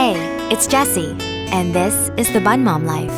Hey, it's Jessie, and this is the Bunmom Life.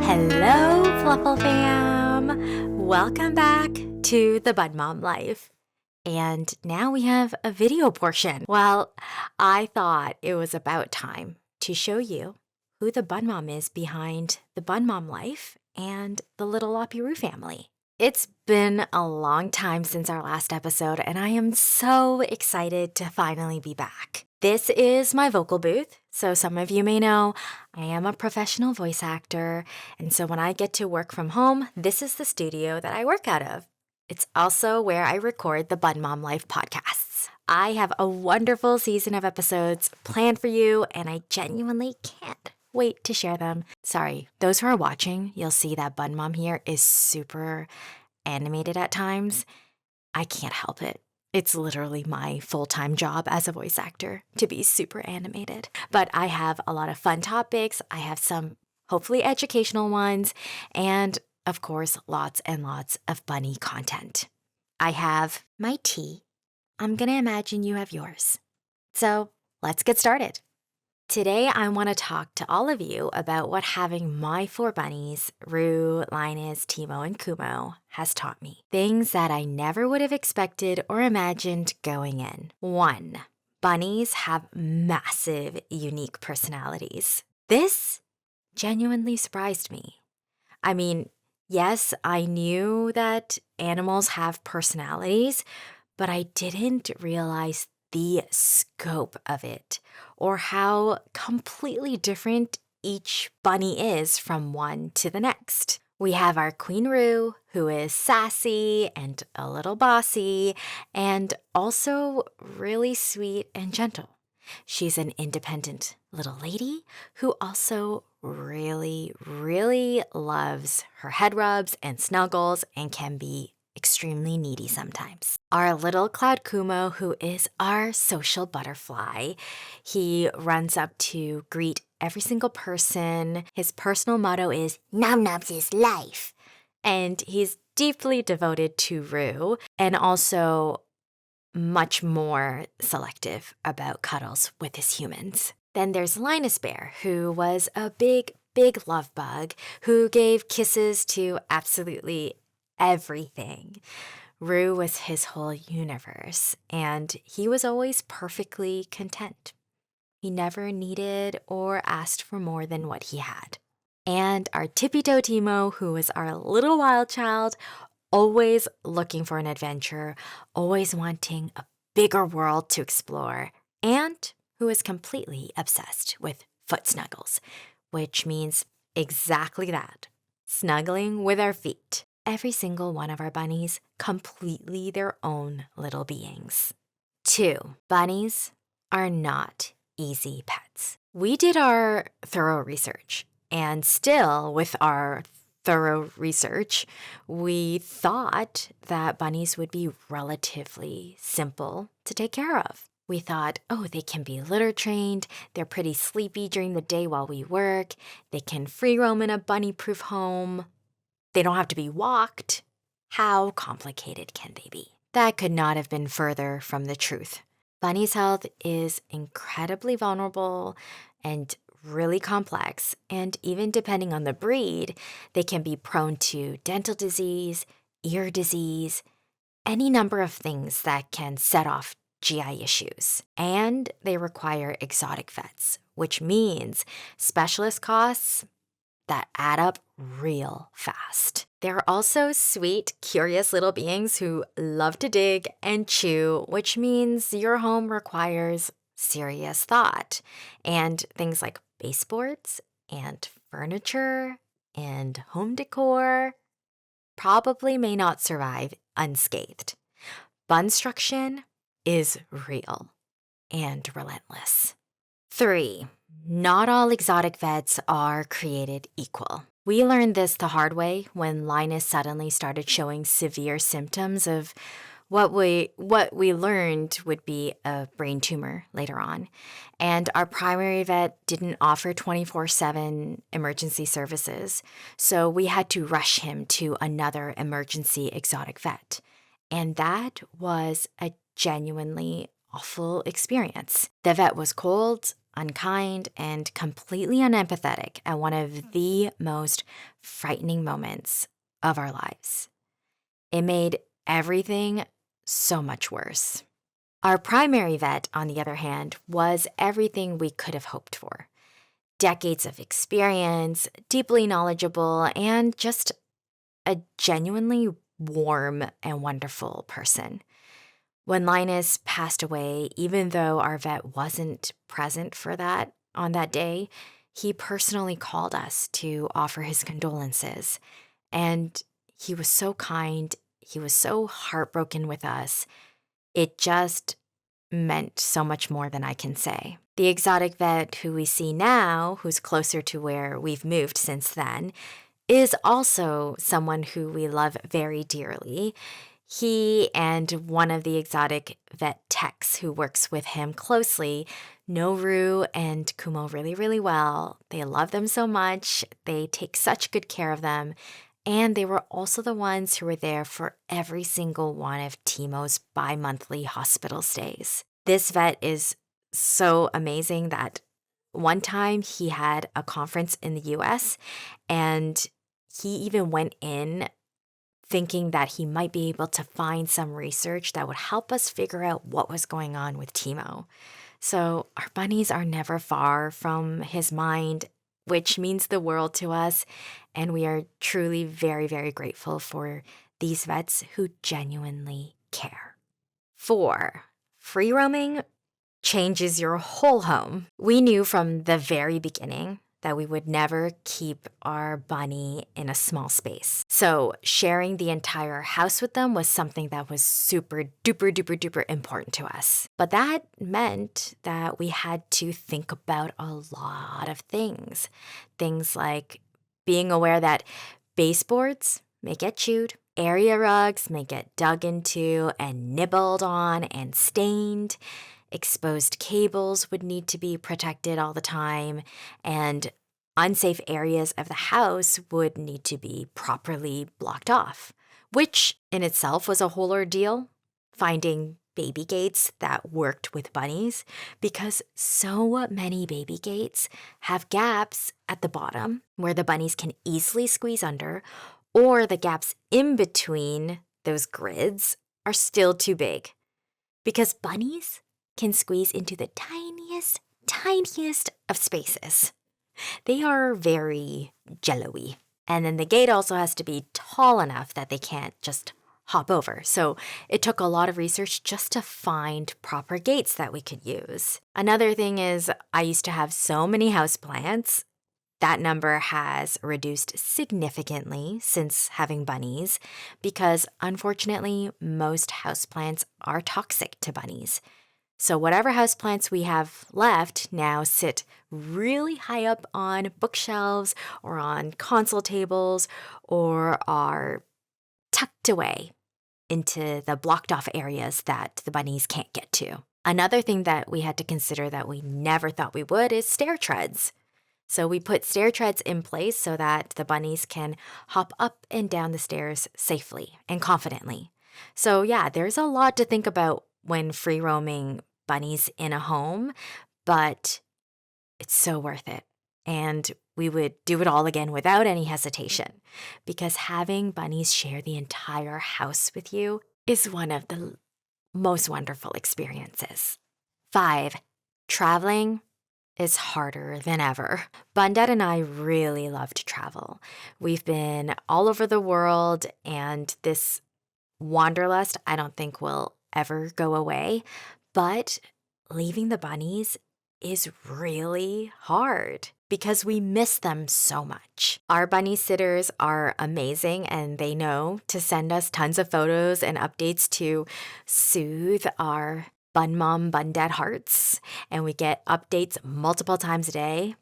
Hello, Fluffle Fam! Welcome back to the Bunmom Life. And now we have a video portion. Well, I thought it was about time to show you who the Bunmom is behind the Bunmom Life and the little Helloooo family. It's been a long time since our last episode, and I am so excited to finally be back. This is my vocal booth, so some of you may know I am a professional voice actor, and so when I get to work from home, this is the studio that I work out of. It's also where I record the Bunmom Life podcasts. I have a wonderful season of episodes planned for you, and I genuinely can't wait to share them. Sorry, those who are watching, you'll see that Bunmom here is super animated at times. I can't help it. It's literally my full-time job as a voice actor to be super animated. But I have a lot of fun topics. I have some hopefully educational ones, and of course, lots and lots of bunny content. I have my tea. I'm gonna imagine you have yours. So let's get started. Today, I want to talk to all of you about what having my four bunnies, Roo, Linus, Timo, and Kumo, has taught me. Things that I never would have expected or imagined going in. 1. Bunnies have massive, unique personalities. This genuinely surprised me. I mean, yes, I knew that animals have personalities, but I didn't realize the scope of it, or how completely different each bunny is from one to the next. We have our Queen Roo, who is sassy and a little bossy, and also really sweet and gentle. She's an independent little lady who also really, really loves her head rubs and snuggles and can be extremely needy sometimes. Our little cloud Kumo, who is our social butterfly. He runs up to greet every single person. His personal motto is, "Nom noms is life." And he's deeply devoted to Roo and also much more selective about cuddles with his humans. Then there's Linus Bear, who was a big love bug who gave kisses to absolutely everything. Roo was his whole universe, and he was always perfectly content. He never needed or asked for more than what he had. And our tippy-toe Timo, who was our little wild child, always looking for an adventure, always wanting a bigger world to explore, and who is completely obsessed with foot snuggles, which means exactly that, snuggling with our feet. Every single one of our bunnies completely their own little beings. 2. Bunnies are not easy pets. We did our thorough research, and still with our thorough research, we thought that bunnies would be relatively simple to take care of. We thought, oh, they can be litter trained, they're pretty sleepy during the day while we work, they can free roam in a bunny-proof home, they don't have to be walked. How complicated can they be? That could not have been further from the truth. Bunnies' health is incredibly vulnerable and really complex, and even depending on the breed, they can be prone to dental disease, ear disease, any number of things that can set off GI issues. And they require exotic vets, which means specialist costs that add up real fast. They're also sweet, curious little beings who love to dig and chew, which means your home requires serious thought. And things like baseboards and furniture and home decor probably may not survive unscathed. Bunstruction is real and relentless. 3. Not all exotic vets are created equal. We learned this the hard way when Linus suddenly started showing severe symptoms of what we learned would be a brain tumor later on. And our primary vet didn't offer 24/7 emergency services, so we had to rush him to another emergency exotic vet. And that was a genuinely awful experience. The vet was cold, unkind, and completely unempathetic at one of the most frightening moments of our lives. It made everything so much worse. Our primary vet, on the other hand, was everything we could have hoped for. Decades of experience, deeply knowledgeable, and just a genuinely warm and wonderful person. When Linus passed away, even though our vet wasn't present for that on that day, he personally called us to offer his condolences. And he was so kind. He was so heartbroken with us. It just meant so much more than I can say. The exotic vet who we see now, who's closer to where we've moved since then, is also someone who we love very dearly. He and one of the exotic vet techs who works with him closely know Rue and Kumo really, really well. They love them so much. They take such good care of them. And they were also the ones who were there for every single one of Timo's bi-monthly hospital stays. This vet is so amazing that one time he had a conference in the US and he even went in thinking that he might be able to find some research that would help us figure out what was going on with Timo. So our bunnies are never far from his mind, which means the world to us. And we are truly very, very grateful for these vets who genuinely care. 4, free roaming changes your whole home. We knew from the very beginning that we would never keep our bunny in a small space. So sharing the entire house with them was something that was super duper duper duper important to us. But that meant that we had to think about a lot of things. Things like being aware that baseboards may get chewed, area rugs may get dug into and nibbled on and stained, exposed cables would need to be protected all the time, and unsafe areas of the house would need to be properly blocked off, which in itself was a whole ordeal, finding baby gates that worked with bunnies, because so many baby gates have gaps at the bottom where the bunnies can easily squeeze under, or the gaps in between those grids are still too big, because bunnies can squeeze into the tiniest of spaces. They are very jello-y. And then the gate also has to be tall enough that they can't just hop over. So it took a lot of research just to find proper gates that we could use. Another thing is I used to have so many houseplants. That number has reduced significantly since having bunnies because unfortunately most houseplants are toxic to bunnies. So whatever houseplants we have left now sit really high up on bookshelves or on console tables or are tucked away into the blocked off areas that the bunnies can't get to. Another thing that we had to consider that we never thought we would is stair treads. So we put stair treads in place so that the bunnies can hop up and down the stairs safely and confidently. So yeah, there's a lot to think about when free roaming bunnies in a home, but it's so worth it. And we would do it all again without any hesitation because having bunnies share the entire house with you is one of the most wonderful experiences. 5, traveling is harder than ever. Bundad and I really love to travel. We've been all over the world, and this wanderlust I don't think will ever go away. But leaving the bunnies is really hard because we miss them so much. Our bunny sitters are amazing and they know to send us tons of photos and updates to soothe our Bunmom, Bundad hearts, and we get updates multiple times a day.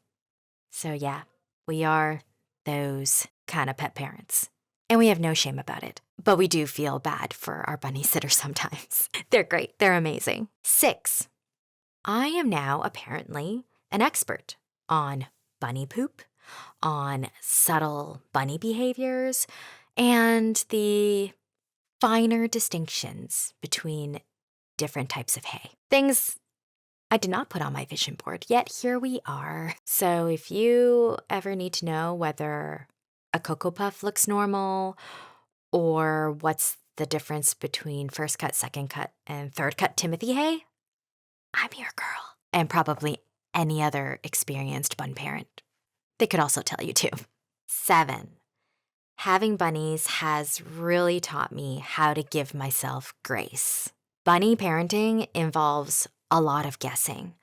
So yeah, we are those kind of pet parents. And we have no shame about it. But we do feel bad for our bunny sitters sometimes. They're great. They're amazing. 6, I am now apparently an expert on bunny poop, on subtle bunny behaviors, and the finer distinctions between different types of hay. Things I did not put on my vision board, yet here we are. So if you ever need to know whether a Cocoa Puff looks normal or what's the difference between first cut, second cut, and third cut Timothy hay, I'm your girl. And probably any other experienced bun parent. They could also tell you too. 7. Having bunnies has really taught me how to give myself grace. Bunny parenting involves a lot of guessing,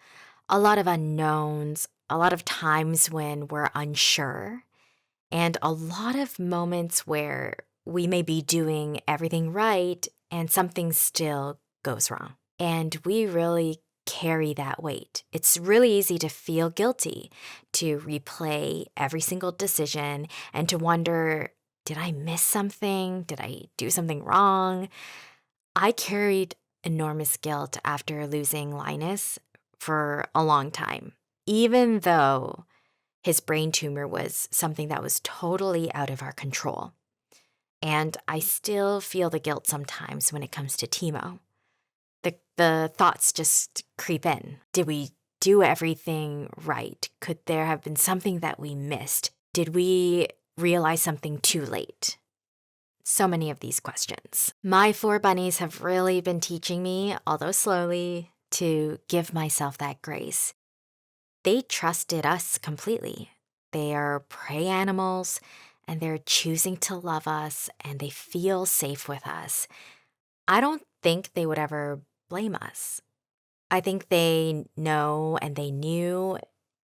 a lot of unknowns, a lot of times when we're unsure, and a lot of moments where we may be doing everything right and something still goes wrong. And we really carry that weight. It's really easy to feel guilty, to replay every single decision, and to wonder, did I miss something? Did I do something wrong? I carried enormous guilt after losing Linus for a long time, even though his brain tumor was something that was totally out of our control. And I still feel the guilt sometimes when it comes to Timo. The thoughts just creep in. Did we do everything right? Could there have been something that we missed? Did we realize something too late? So many of these questions. My 4 bunnies have really been teaching me, although slowly, to give myself that grace. They trusted us completely. They are prey animals, and they're choosing to love us, and they feel safe with us. I don't think they would ever blame us. I think they know and they knew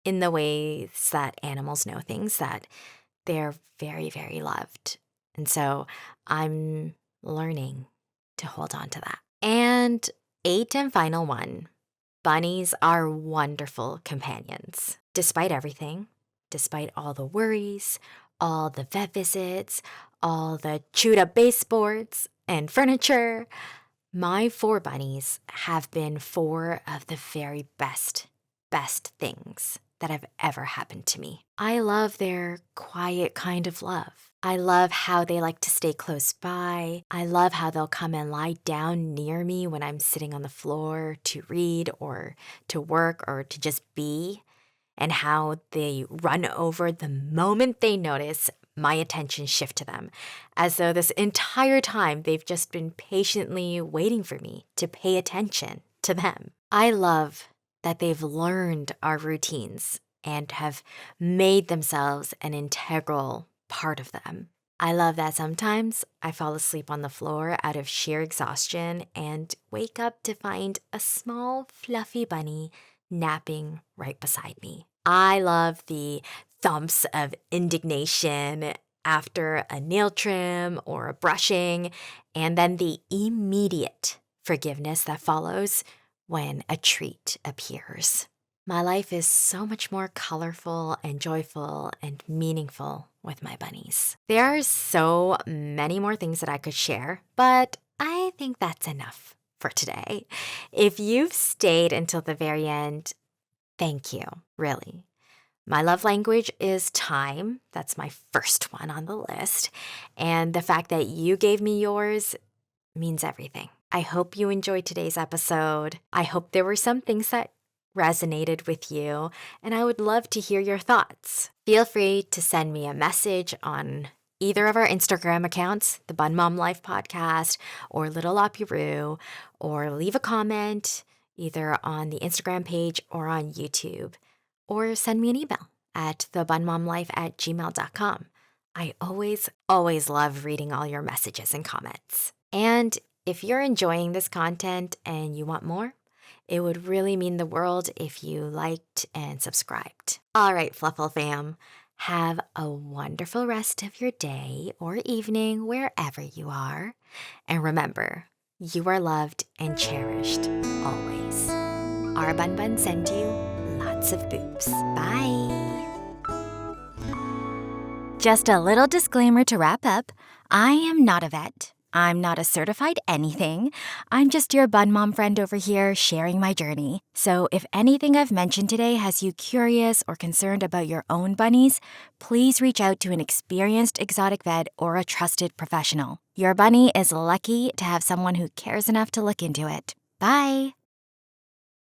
in the ways that animals know things that they're very, very loved. And so I'm learning to hold on to that. And 8 and final one, bunnies are wonderful companions. Despite everything, despite all the worries, all the vet visits, all the chewed up baseboards and furniture, my 4 bunnies have been 4 of the very best things that have ever happened to me. I love their quiet kind of love. I love how they like to stay close by. I love how they'll come and lie down near me when I'm sitting on the floor to read or to work or to just be, and how they run over the moment they notice my attention shift to them, as though this entire time they've just been patiently waiting for me to pay attention to them. I love that they've learned our routines and have made themselves an integral part of them. I love that sometimes I fall asleep on the floor out of sheer exhaustion and wake up to find a small fluffy bunny napping right beside me. I love the thumps of indignation after a nail trim or a brushing, and then the immediate forgiveness that follows when a treat appears. My life is so much more colorful and joyful and meaningful with my bunnies. There are so many more things that I could share, but I think that's enough for today. If you've stayed until the very end, thank you, really. My love language is time. That's my first one on the list. And the fact that you gave me yours means everything. I hope you enjoyed today's episode. I hope there were some things that resonated with you, and I would love to hear your thoughts. Feel free to send me a message on either of our Instagram accounts, the Bunmom Life Podcast or Little Opuroo, or leave a comment either on the Instagram page or on YouTube, or send me an email at thebunmomlife@gmail.com. I always love reading all your messages and comments. And if you're enjoying this content and you want more, it would really mean the world if you liked and subscribed. All right, Fluffle Fam, have a wonderful rest of your day or evening wherever you are. And remember, you are loved and cherished always. Our Bun Bun send you lots of boobs. Bye. Just a little disclaimer to wrap up. I am not a vet. I'm not a certified anything. I'm just your bun mom friend over here sharing my journey. So if anything I've mentioned today has you curious or concerned about your own bunnies, please reach out to an experienced exotic vet or a trusted professional. Your bunny is lucky to have someone who cares enough to look into it. Bye!